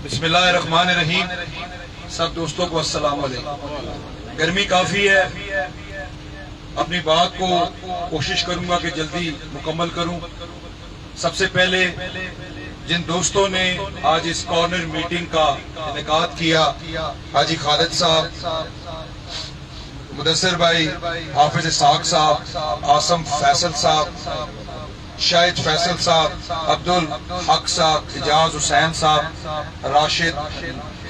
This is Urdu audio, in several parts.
بسم اللہ الرحمن الرحیم۔ سب دوستوں کو السلام علیکم۔ گرمی کافی ہے، اپنی بات کو کوشش کروں گا کہ جلدی مکمل کروں۔ سب سے پہلے جن دوستوں نے آج اس کارنر میٹنگ کا انعقاد کیا، حاجی خالد صاحب، مدثر بھائی، حافظ اسحاق صاحب، عاصم فیصل صاحب، شاہد فیصل صاحب، عبدالحق صاحب، اجاز حسین صاحب، راشد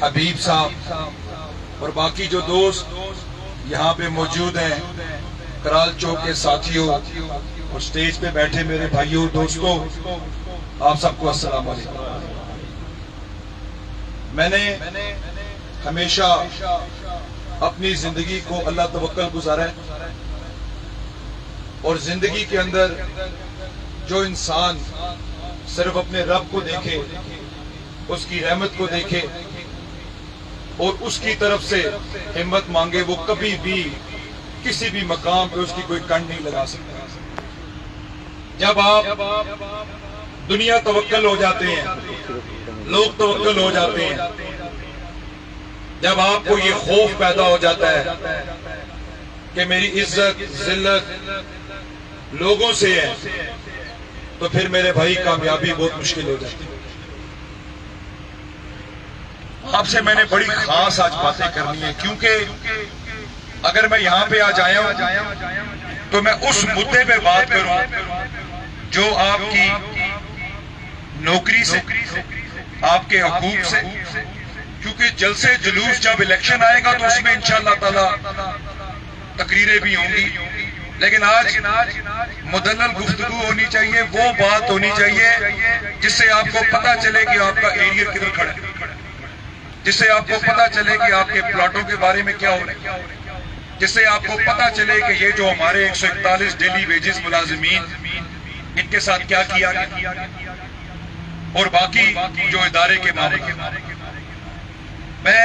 حبیب صاحب اور باقی جو دوست یہاں پہ موجود ہیں، کرال چوک کے ساتھیوں اور سٹیج پہ بیٹھے میرے بھائیوں دوستوں، آپ سب کو السلام علیکم۔ میں نے ہمیشہ اپنی زندگی کو اللہ توکل گزارا ہے، اور زندگی کے اندر جو انسان صرف اپنے رب کو دیکھے، اس کی رحمت کو دیکھے اور اس کی طرف سے ہمت مانگے، وہ کبھی بھی کسی بھی مقام پہ اس کی کوئی کنڈ نہیں لگا سکتا۔ جب آپ دنیا توکل ہو جاتے ہیں، لوگ توکل ہو جاتے ہیں، جب آپ کو یہ خوف پیدا ہو جاتا ہے کہ میری عزت ذلت لوگوں سے ہے، تو پھر میرے بھائی کامیابی بہت مشکل ہو جاتی ہے۔ آپ سے میں نے بڑی خاص آج باتیں کرنی ہے، کیونکہ اگر میں یہاں پہ آج آیا ہوں تو میں اس مدعے پہ بات کروں جو آپ کی نوکری سے، آپ کے حقوق سے، کیونکہ جلسے جلوس جب الیکشن آئے گا تو اس میں انشاءاللہ تعالی تقریریں بھی ہوں گی، لیکن آج مدلل گفتگو ہونی چاہیے، وہ بات ہونی چاہیے جس سے آپ کو پتا چلے کہ آپ کا ایریا کدھر کھڑا ہے، جس سے آپ کو پتا چلے کہ آپ کے پلاٹوں کے بارے میں کیا ہو رہا ہے، جس سے آپ کو پتا چلے کہ یہ جو ہمارے 141 ڈیلی ویجز ملازمین، ان کے ساتھ کیا کیا گیا، اور باقی جو ادارے کے معاملے۔ میں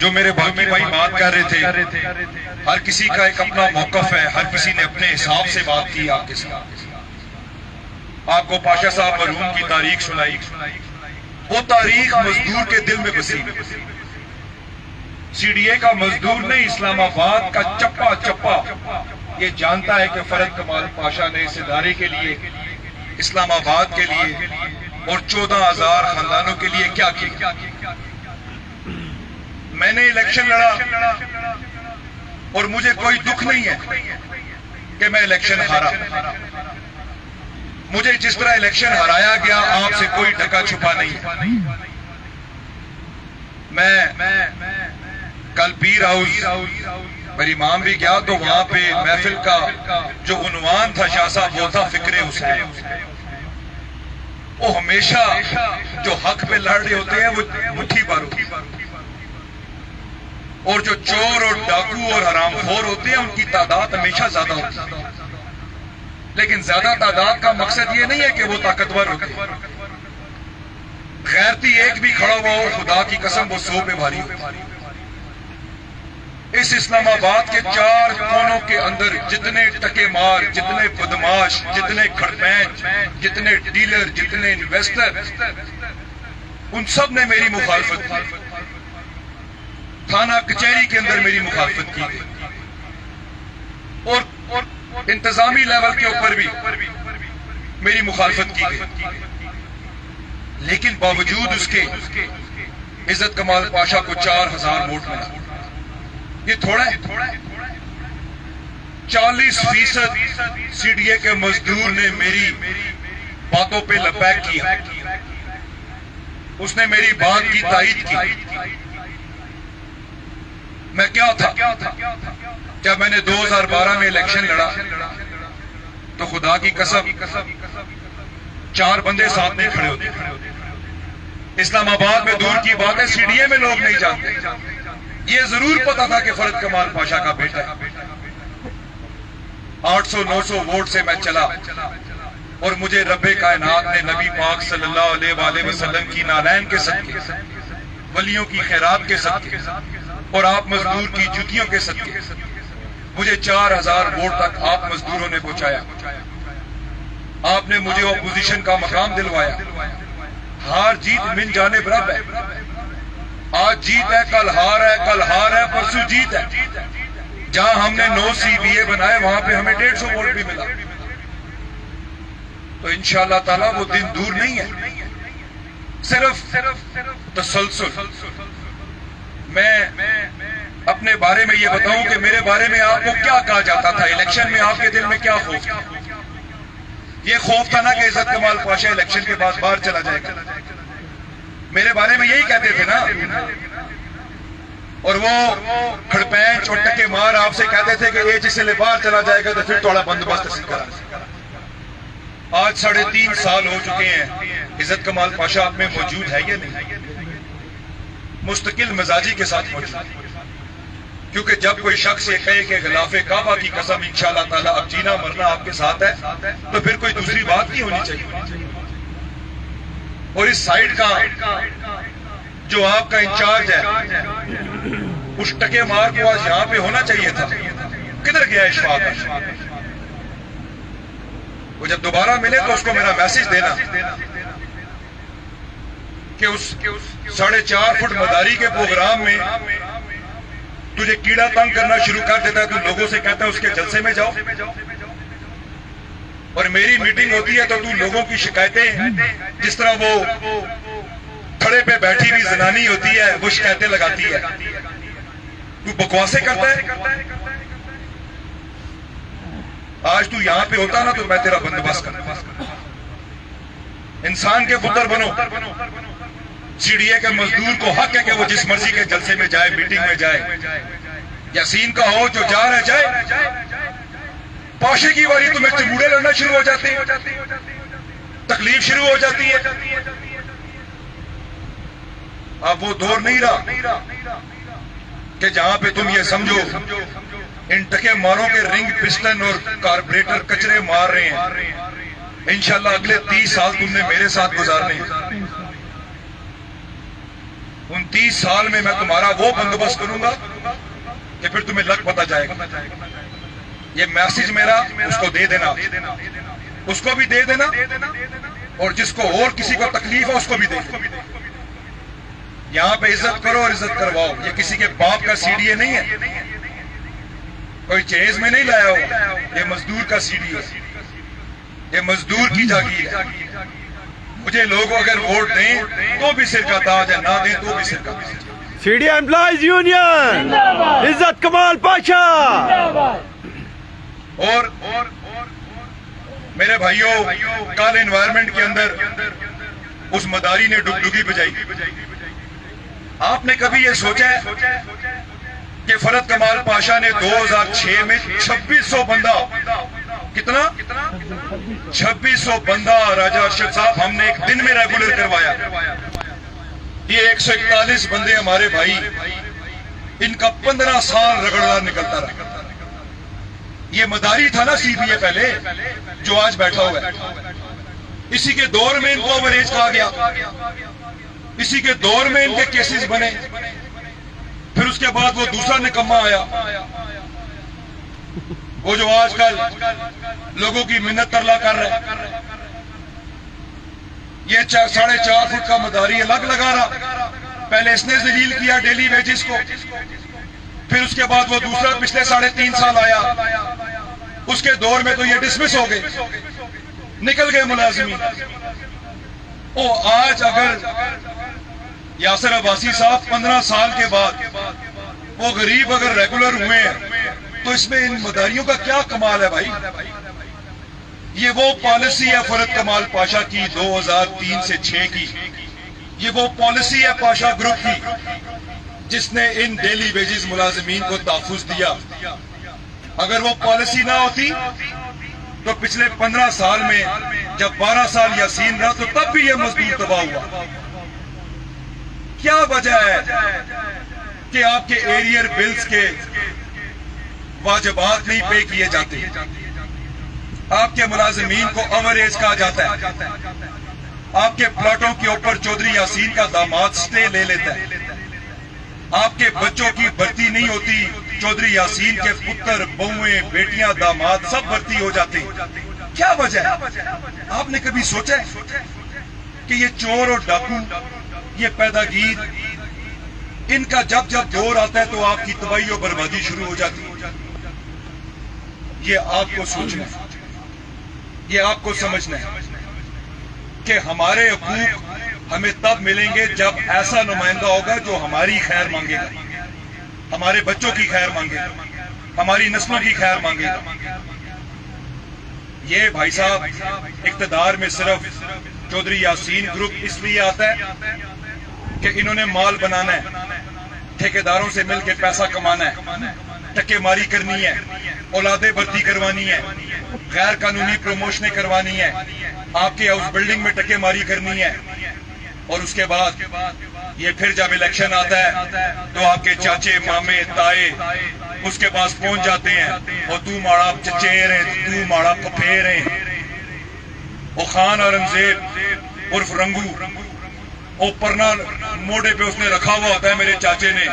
جو میرے باقی بھائی بات کر رہے تھے، ہر کسی کا ایک اپنا موقف ہے، ہر کسی نے اپنے حساب سے بات کی آپ کے ساتھ۔ آپ کو پاشا صاحب مرحوم کی تاریخ سنائی، وہ تاریخ مزدور کے دل میں بسی۔ سی ڈی اے کا مزدور نہیں، اسلام آباد کا چپا چپا یہ جانتا ہے کہ فرد کمال پاشا نے اس ادارے کے لیے، اسلام آباد کے لیے اور 14,000 خاندانوں کے لیے کیا کیا۔ میں نے الیکشن لڑا اور مجھے کوئی دکھ نہیں ہے کہ میں الیکشن ہارا۔ مجھے جس طرح الیکشن ہرایا گیا، آپ سے کوئی ڈکا چھپا نہیں۔ میں کل پیر ہاؤس میری امام بھی گیا تو وہاں پہ محفل کا جو عنوان تھا شاہ صاحب، وہ تھا فکر حسین۔ وہ ہمیشہ جو حق پہ لڑ رہے ہوتے ہیں وہ مٹھی بھر ہوتی ہے، اور جو چور اور ڈاکو اور حرام خور ہوتے ہیں ان کی تعداد ہمیشہ زیادہ ہوتی ہے، لیکن زیادہ تعداد کا مقصد یہ نہیں ہے کہ وہ طاقتور ہوتے ہیں۔ غیرتی ایک بھی کھڑا ہوا ہو، خدا کی قسم وہ 100 پہ بھاری ہوتی ہے۔ اس اسلام آباد کے 4 کونوں کے اندر جتنے ٹکے مار، جتنے بدماش، جتنے کھڑپینچ، جتنے ڈیلر، جتنے انویسٹر، ان سب نے میری مخالفت کی۔ تھانہ کچہری کے اندر میری مخالفت کی گئی، اور انتظامی لیول کے اوپر بھی میری مخالفت کی گئی، لیکن باوجود اس کے عزت کمال پاشا کو 4,000 ووٹ ملا۔ یہ تھوڑا ہے؟ 40% سی ڈی اے کے مزدور نے میری باتوں پہ لبیک کیا، اس نے میری بات کی تائید کی۔ میں کیا تھا؟ جب میں نے 2012 میں الیکشن لڑا تو خدا کی قسم 4 بندے ساتھ میں کھڑے ہوتے۔ اسلام آباد میں دور کی بات ہے، سی ڈی اے میں لوگ نہیں جانتے۔ یہ ضرور پتا تھا کہ فرد کمال پاشا کا بیٹا ہے۔ 800-900 ووٹ سے میں چلا، اور مجھے رب کائنات نے نبی پاک صلی اللہ علیہ وآلہ وسلم کی نالین کے صدقے، ولیوں کی خیرات کے صدقے اور آپ مزدور کی جوتیوں کے صدقے مجھے 4,000 ووٹ تک آپ مزدوروں نے پہنچایا۔ آپ نے مجھے اپوزیشن کا مقام دلوایا، ہار جیت من جانب رب ہے. آج جیت ہے، کل ہار ہے، کل ہار ہے، پرسوں جیت ہے. جہاں ہم نے 9 CBA بنائے وہاں پہ ہمیں 150 ووٹ بھی ملا. تو انشاءاللہ تعالیٰ وہ دن دور نہیں ہے. صرف تسلسل. میں اپنے بارے میں یہ بتاؤں کہ میرے بارے میں آپ کو کیا کہا جاتا تھا الیکشن میں؟ آپ کے دل میں کیا خوف تھا؟ یہ خوف تھا نا کہ عزت کمال پاشا الیکشن کے بعد باہر چلا جائے گا. میرے بارے میں یہی کہتے تھے نا. اور وہ کھڑپینچ اور ٹکے مار آپ سے کہتے تھے کہ یہ جس سے باہر چلا جائے گا تو پھر تھوڑا بندوبست کرا. آج 3.5 سال ہو چکے ہیں. عزت کمال پاشا آپ میں موجود ہے یا نہیں؟ مستقل مزاجی کے ساتھ موجود. کیونکہ جب کوئی شخص یہ کہے کہ غلاف کعبہ کی قسم انشاءاللہ تعالیٰ اب جینا مرنا آپ کے ساتھ ہے تو پھر کوئی دوسری بات نہیں ہونی چاہیے. اور اس سائیڈ کا جو آپ کا انچارج ہے اس ٹکے مار کو آج یہاں پہ ہونا چاہیے تھا. کدھر گیا اشفاق؟ وہ جب دوبارہ ملے تو اس کو میرا میسج دینا کہ اس 4.5 فٹ مداری کے پروگرام میں تجھے کیڑا تنگ کرنا شروع کر دیتا ہے. تو لوگوں سے کہتا ہے اس کے جلسے میں جاؤ، اور میری میٹنگ ہوتی ہے تو تو لوگوں کی شکایتیں جس طرح وہ کھڑے پہ بیٹھی ہوئی زنانی ہوتی ہے وہ شکایتیں لگاتی ہے. تو بکواسیں کرتا ہے. آج تو یہاں پہ ہوتا نا تو میں تیرا بندوبست کرتا. انسان کے پتر بنو. CDA کے مزدور کو حق ہے کہ وہ جس مرضی کے جلسے میں جائے، میٹنگ میں جائے. یاسین کا ہو جو جا رہا جائے. پاشے کی باری تمہیں چموڑے لڑنا شروع ہو جاتے ہیں، تکلیف شروع ہو جاتی ہے. اب وہ دور نہیں رہا کہ جہاں پہ تم یہ سمجھو ان ٹکے ماروں کے رنگ پسٹن اور کاربریٹر کچرے مار رہے ہیں. انشاءاللہ اگلے 30 سال تم نے میرے ساتھ گزارنے ہیں. ان 30 سال میں تمہارا وہ بندوبست کروں گا کہ پھر تمہیں لگ پتا جائے گا. یہ میسج میرا اس کو دے دینا، اس کو بھی دے دینا، اور جس کو اور کسی کو تکلیف ہے اس کو بھی دے دینا. یہاں پہ عزت کرو اور عزت کرواؤ. یہ کسی کے باپ کا CDA نہیں ہے، کوئی چیز میں نہیں لایا ہو. یہ مزدور کا CDA ہے، یہ مزدور کی جاگیر ہے. مجھے لوگ اگر ووٹ دیں تو بھی سر کا تاج ہے، نہ دیں تو بھی سر کا تاج ہے. CDA امپلائیز یونین عزت کمال پاشا. اور میرے بھائیوں، کل انوائرمنٹ کے اندر اس مداری نے ڈگڈگی بجائی. آپ نے کبھی یہ سوچا ہے کہ فرد کمال پاشا نے 2006 میں 2600 بندہ، کتنا 2600 بندہ راجہ ارشد صاحب ہم نے ایک دن میں ریگولر کروایا. یہ 141 بندے ہمارے بھائی، ان کا 15 سال رگڑنا نکلتا رہا. یہ مداری تھا نا CBA پہلے جو آج بیٹھا ہوا ہے. اسی کے دور میں ان کو اووریج کہا گیا، اسی کے دور میں ان کے کیسز بنے. پھر اس کے بعد وہ دوسرا نکمہ آیا، وہ جو آج کل لوگوں کی منت ترلا کر رہے ہیں. یہ 4.5 فٹ کا مداری الگ لگا رہا. پہلے اس نے ذلیل کیا ڈیلی ویجز کو، پھر اس کے بعد وہ دوسرا پچھلے 3.5 سال آیا. اس کے دور میں تو یہ ڈسمس ہو گئے، نکل گئے ملازمین. آج اگر یاسر عباسی صاحب 15 سال کے بعد وہ غریب اگر ریگولر ہوئے ہیں تو اس میں ان مداریوں کا کیا کمال ہے بھائی. یہ وہ پالیسی ہے فرد کمال پاشا کی 2003 سے 6 کی. یہ وہ پالیسی ہے پاشا گروپ کی جس نے ان ڈیلی ویجز ملازمین کو تحفظ دیا. اگر وہ پالیسی نہ ہوتی تو پچھلے 15 سال میں جب 12 سال یاسین رہا تو تب بھی یہ مزدور تباہ ہوا. کیا وجہ ہے کہ آپ کے ایریئر بلز کے واجبات نہیں پے کیے جاتے؟ آپ کے ملازمین کو اووریج کہا جاتا ہے. آپ کے پلاٹوں کے اوپر چودھری یاسین کا داماد سٹے لے لیتا ہے. آپ کے بچوں کی بھرتی نہیں ہوتی، چودھری یاسین کے پتر، بہویں، بیٹیاں، داماد سب بھرتی ہو جاتے. کیا وجہ ہے؟ آپ نے کبھی سوچا ہے؟ کہ یہ چور اور ڈاکو، یہ پیداگیر، ان کا جب جب دور آتا ہے تو آپ کی تباہی اور بربادی شروع ہو جاتی ہے. یہ آپ کو سوچنا ہے، یہ آپ کو سمجھنا ہے کہ ہمارے حقوق ہمیں تب ملیں گے جب ایسا نمائندہ ہوگا جو ہماری خیر مانگے گا، ہمارے بچوں کی خیر مانگے گا، ہماری نسلوں کی خیر مانگے گا. یہ بھائی صاحب اقتدار میں صرف چودھری یاسین گروپ اس لیے آتا ہے کہ انہوں نے مال بنانا ہے، ٹھیکیداروں سے مل کے پیسہ کمانا ہے، ٹکے ماری کرنی ہے، اولادیں بھرتی کروانی ہے، غیر قانونی پروموشنیں کروانی ہے، آپ کے ہاؤس بلڈنگ میں ٹکے ماری کرنی ہے. اور اس کے بعد یہ پھر جب الیکشن آتا ہے تو آپ کے چاچے مامے تائے اس کے پاس پہنچ جاتے ہیں، اور تو ماڑا چچیر ہے، تو ماڑا پپھیر ہے. وہ خان اورنگزیب عرف رنگو، وہ پرنا موڑے پہ اس نے رکھا ہوا ہوتا ہے میرے چاچے نے،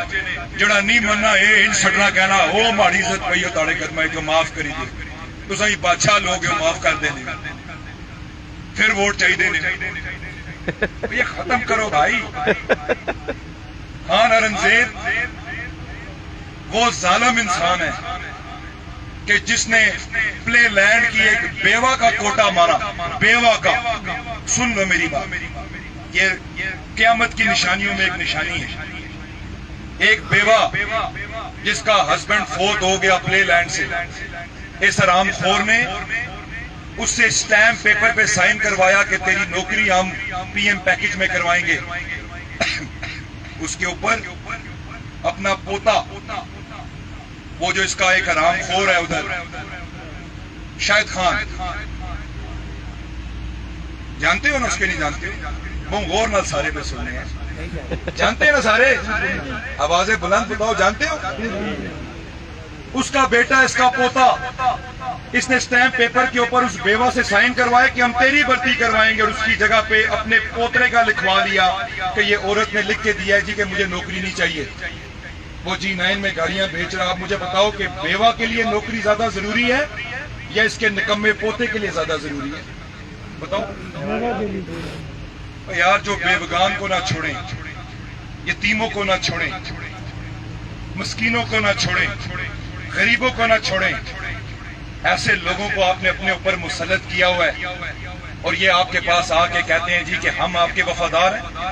جڑا نہیں مننا اے ان سٹنا کہنا او ماڑی عزت پئی تاڑے قدمے کو معاف کری دے، تو صحیح بادشاہ لوگ ہیں معاف کر دینے، پھر ووٹ چاہیے دینے. یہ ختم کرو بھائی. خان اورنگزیب وہ ظالم انسان ہے کہ جس نے پلے لینڈ کی ایک بیوہ کا کوٹا مارا، بیوہ کا. سن لو میری بات، یہ قیامت کی نشانیوں میں ایک نشانی ہے. ایک بیوہ جس کا ہسبینڈ فوت ہو گیا پلے لینڈ سے، اس حرام خور نے اس سے سٹیمپ پیپر پہ سائن کروایا کہ تیری نوکری ہم پی ایم پیکج میں کروائیں گے. اس کے اوپر اپنا پوتا، وہ جو اس کا ایک حرام خور ہے ادھر، شاہد خان، جانتے ہو نا اس کے؟ نہیں جانتے؟ وہ غور نہ سارے پہ سننے ہیں، جانتے ہیں نا سارے؟ آوازیں بلند بتاؤ، جانتے ہو؟ اس کا بیٹا، اس کا پوتا، اس نے سٹیمپ پیپر کے اوپر اس بیوہ سے سائن کروائے کہ ہم تیری بھرتی کروائیں گے، اور اس کی جگہ پہ اپنے پوترے کا لکھوا لیا کہ یہ عورت نے لکھ کے دیا ہے جی کہ مجھے نوکری نہیں چاہیے. وہ G9 میں گاڑیاں بیچ رہا. آپ مجھے بتاؤ کہ بیوہ کے لیے نوکری زیادہ ضروری ہے یا اس کے نکمے پوتے کے لیے زیادہ ضروری ہے؟ بتاؤ یار. جو بیوگان کو نہ چھوڑیں، یتیموں کو نہ چھوڑیں، مسکینوں کو نہ چھوڑیں، غریبوں کو نہ چھوڑیں، ایسے لوگوں کو آپ نے اپنے اوپر مسلط کیا ہوا ہے، اور یہ آپ کے پاس آ کے کہتے ہیں جی کہ ہم آپ کے وفادار ہیں.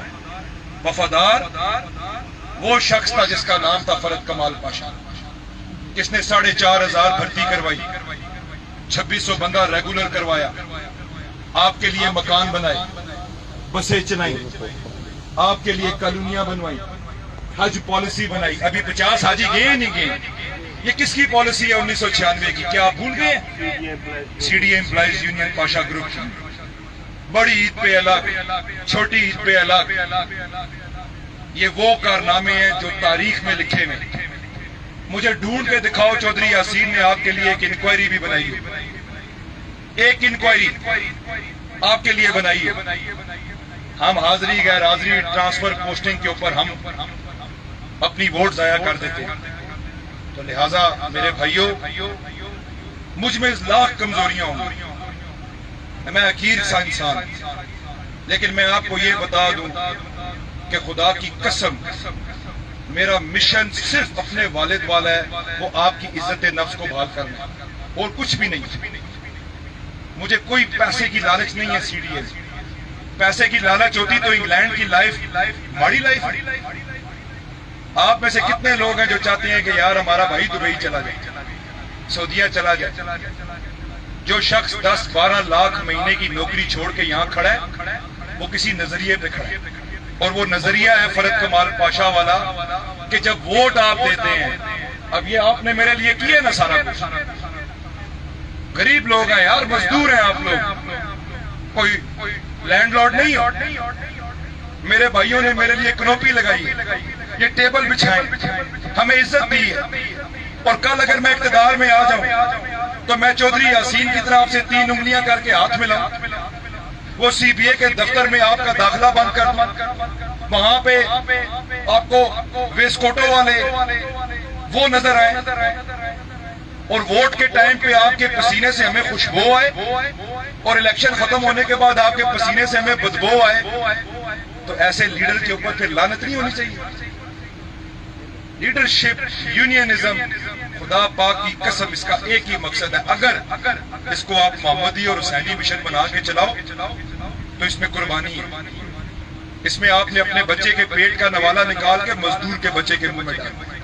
وفادار وہ شخص تھا جس کا نام تھا فرد کمال پاشا، جس نے 4,500 بھرتی کروائی، 2600 بندہ ریگولر کروایا، آپ کے لیے مکان بنائے، بسیں چلائی، آپ کے لیے کالونیاں بنوائی، حج پالیسی بنائی. ابھی 50 حاجی گئے نہیں گئے. یہ کس کی پالیسی ہے 1996 کی؟ کیا آپ بھول گئے؟ C D A employees union Pasha group کی. بڑی عید پہ الگ، چھوٹی عید پہ الگ. یہ وہ کارنامے ہیں جو تاریخ میں لکھے ہوئے. مجھے ڈھونڈ کے دکھاؤ چودھری یاسین نے آپ کے لیے ایک انکوائری بھی بنائی ہے، ایک انکوائری آپ کے لیے بنائی ہے. ہم حاضری غیر حاضری ٹرانسفر پوسٹنگ کے اوپر ہم اپنی ووٹ ضائع کر دیتے ہیں. تو لہٰذا میرے بھائیوں، مجھ میں لاکھ کمزوریاں ہوں، میں حقیر سا انسان، لیکن میں آپ کو یہ بتا دوں کہ خدا کی قسم میرا مشن صرف اپنے والد والا ہے، وہ آپ کی عزت نفس کو بحال کرنا، اور کچھ بھی نہیں. مجھے کوئی پیسے کی لالچ نہیں ہے. سی ڈی اے پیسے کی لالچ ہوتی تو انگلینڈ کی لائف بڑی لائف. آپ میں سے کتنے لوگ ہیں جو چاہتے ہیں کہ یار ہمارا بھائی دبئی چلا جائے، سعودیہ چلا جائے؟ جو شخص 10-12 لاکھ مہینے کی نوکری چھوڑ کے یہاں کھڑا ہے وہ کسی نظریے پہ کھڑا ہے، اور وہ نظریہ ہے فرد کمال پاشا والا کہ جب ووٹ آپ دیتے ہیں، اب یہ آپ نے میرے لیے کیا نا سارا کچھ. غریب لوگ ہیں یار، مزدور ہیں آپ لوگ، کوئی لینڈ لارڈ نہیں ہو. میرے بھائیوں نے میرے لیے کنوپی لگائی، یہ ٹیبل بچھائیں، ہمیں عزت دی ہے. اور کل اگر میں اقتدار میں آ جاؤں تو میں چودھری یاسین کی طرف سے 3 انگلیاں کر کے ہاتھ ملاؤں، وہ سی بی اے کے دفتر میں آپ کا داخلہ بند کر دوں، وہاں پہ آپ کو ویسکوٹو والے وہ نظر آئے، اور ووٹ کے ٹائم پہ آپ کے پسینے سے ہمیں خوشبو آئے اور الیکشن ختم ہونے کے بعد آپ کے پسینے سے ہمیں بدبو آئے، تو ایسے لیڈر کے اوپر پھر لعنت نہیں ہونی چاہیے؟ لیڈرشپ، یونینزم، خدا پاک کی قسم اس کا ایک ہی مقصد ہے، اگر اس کو آپ محمدی اور حسینی مشن بنا کے چلاؤ تو اس میں قربانی ہے، اس میں آپ نے اپنے بچے کے پیٹ کا نوالا نکال کے مزدور کے بچے کے منہ میں ڈالا،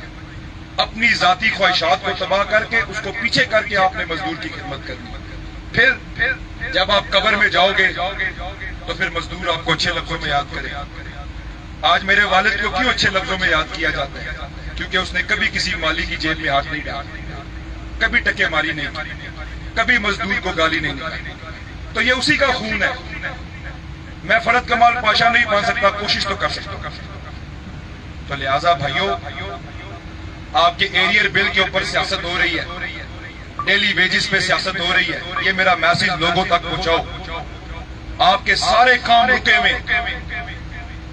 اپنی ذاتی خواہشات کو تباہ کر کے اس کو پیچھے کر کے آپ نے مزدور کی خدمت کرنی، پھر جب آپ قبر میں جاؤ گے تو پھر مزدور آپ کو اچھے لفظوں میں یاد کرے۔ آج میرے والد کو کیوں اچھے لفظوں میں یاد کیا جاتا ہے؟ کیونکہ اس نے کبھی کسی مالی کی جیب میں ہاتھ نہیں ڈالا، کبھی ٹکے ماری نہیں کی، کبھی مزدور کو گالی نہیں نکالی، تو یہ اسی کا خون ہے۔ میں فرد کمال پاشا نہیں بن سکتا، کوشش تو کر سکتا ہوں۔ تو لہٰذا بھائیوں، آپ کے ایریئر بل کے اوپر سیاست ہو رہی ہے، ڈیلی ویجز پہ سیاست ہو رہی ہے، یہ میرا میسج لوگوں تک پہنچاؤ۔ آپ کے سارے کام رکے ہوئے،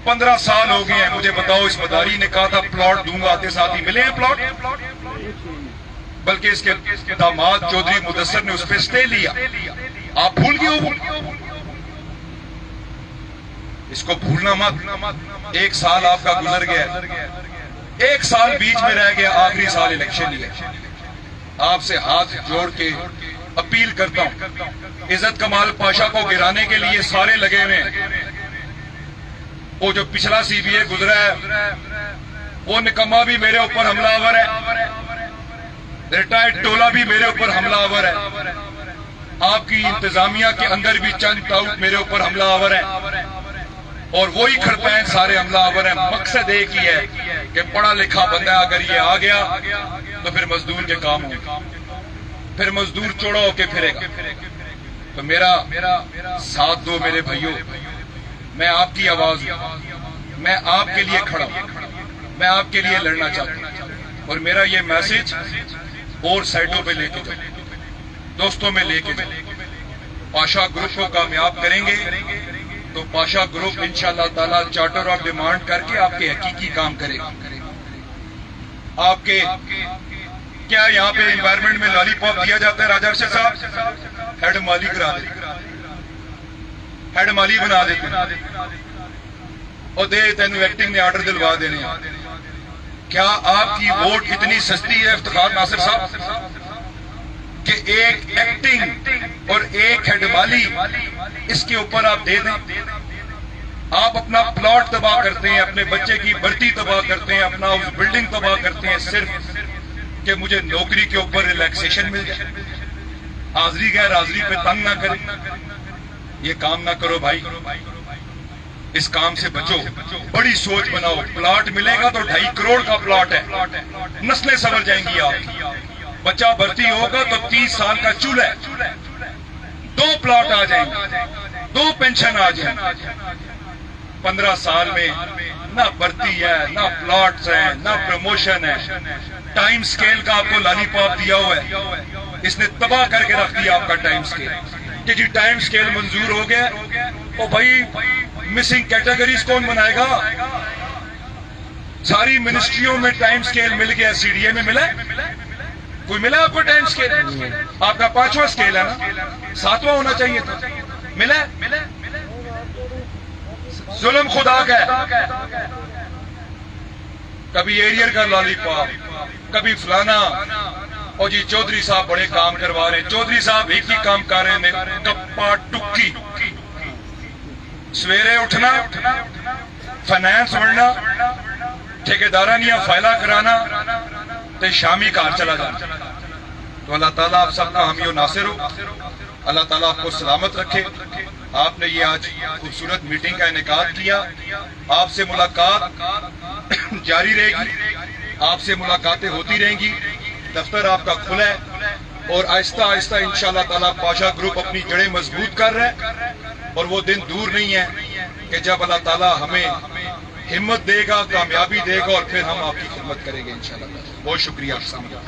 15 سال ہو گئے ہیں، مجھے بتاؤ اس مداری نے کہا تھا پلاٹ دوں گا، آتے ساتھ ہی ملے ہیں پلاٹ؟ بلکہ اس کے داماد چودھری مدثر نے اس پہ سٹے لیا، آپ بھول گئے ہو؟ اس کو بھولنا مت۔ 1 سال آپ کا گزر گیا، 1 سال بیچ میں رہ گیا، آخری سال الیکشن ہی ہے۔ آپ سے ہاتھ جوڑ کے اپیل کرتا ہوں، عزت کمال پاشا کو گرانے کے لیے سارے لگے ہوئے ہیں۔ وہ جو پچھلا سی بی اے گزرا ہے وہ نکما بھی میرے اوپر حملہ آور ہے، ریٹائرڈ ٹولہ بھی میرے اوپر حملہ آور ہے، آپ کی انتظامیہ کے اندر بھی چند ٹاؤٹ میرے اوپر حملہ آور ہے، اور وہی کھڑپین سارے حملہ آور ہیں۔ مقصد ایک ہی ہے کہ پڑھا لکھا بندہ اگر یہ آ گیا تو پھر مزدور کے کام ہوں، پھر مزدور چوڑا ہو کے پھرے گا۔ تو میرا ساتھ دو میرے بھائیوں، میں آپ کی آواز ہوں، میں آپ کے لیے کھڑا ہوں، میں آپ کے لیے لڑنا چاہتا ہوں، اور میرا یہ میسج اور سائٹوں پہ لے کے جاؤ، دوستوں میں لے کے جاؤ۔ پاشا گروپ کو کامیاب کریں گے تو پاشا گروپ انشاءاللہ تعالی چارٹر آف ڈیمانڈ کر کے آپ کے حقیقی کام کرے گا۔ آپ کے کیا یہاں پہ انوائرمنٹ میں لالی پاپ دیا جاتا ہے؟ راجہ ارشد صاحب ہیڈ مالی کرا دیتے، ہیڈ مالی بنا دیتے اور دے تینوں ایکٹنگ نے آرڈر دلوا دینے۔ کیا آپ کی ووٹ اتنی سستی ہے افتخار ناصر صاحب کہ ایک ایکٹنگ اور ایک ہیڈ مالی اس کے اوپر آپ دے دیں؟ آپ اپنا پلاٹ تباہ کرتے ہیں، اپنے بچے کی بھرتی تباہ کرتے ہیں، اپنا اس بلڈنگ تباہ کرتے ہیں صرف کہ مجھے نوکری کے اوپر ریلیکسیشن مل جائے، حاضری غیر حاضری پہ تنگ نہ کریں۔ یہ کام نہ کرو بھائی، اس کام سے بچو، بڑی سوچ بناؤ۔ پلاٹ ملے گا تو 2.5 کروڑ کا پلاٹ ہے، نسلیں سنور جائیں گی آپ کی۔ بچہ بھرتی ہوگا تو 30 سال کا چولہا ہے، 2 پلاٹ آ جائیں گے، 2 پینشن آ جائیں گے۔ 15 سال میں نہ بھرتی ہے، نہ پلاٹس ہیں، نہ پروموشن ہے۔ ٹائم سکیل کا آپ کو لالی پاپ دیا ہوا ہے، اس نے تباہ کر کے رکھ دیا آپ کا ٹائم سکیل کہ جی ٹائم سکیل منظور ہو گیا۔ او بھائی مسنگ کیٹیگریز کون بنائے گا؟ ساری منسٹریوں میں ٹائم سکیل مل گیا، سی ڈی اے میں ملا ہے؟ کوئی ملا آپ کو ٹائم سکیل؟ آپ کا 5واں سکیل ہے نا، 7واں ہونا چاہیے تھا، ملا ہے؟ ظلم خدا کا ہے، کبھی ایریئر کا لالی پاپ، کبھی فلانا، اور جی چودھری صاحب بڑے کام کروا رہے ہیں۔ چودھری صاحب ایک ہی کام کر رہے ہیں، ٹپا ٹکی، سویرے اٹھنا، فائنانس بڑھنا، ٹھیکیدارانیاں فائلہ کرانا، تو شامی کار چلا جانا۔ تو اللہ تعالیٰ آپ سب کا حامی و ناصر ہو، اللہ تعالیٰ آپ کو سلامت رکھے۔ آپ نے یہ آج خوبصورت میٹنگ کا انعقاد کیا، آپ سے ملاقات جاری رہے گی، آپ سے ملاقاتیں ہوتی رہیں گی، دفتر آپ کا کھلا ہے، اور آہستہ آہستہ انشاءاللہ تعالیٰ پاشا گروپ اپنی جڑیں مضبوط کر رہا ہے، اور وہ دن دور نہیں ہے کہ جب اللہ تعالیٰ ہمیں ہمت دے گا، کامیابی دے گا، اور پھر ہم آپ کی خدمت کریں گے انشاءاللہ۔ بہت شکریہ آپ سب کا۔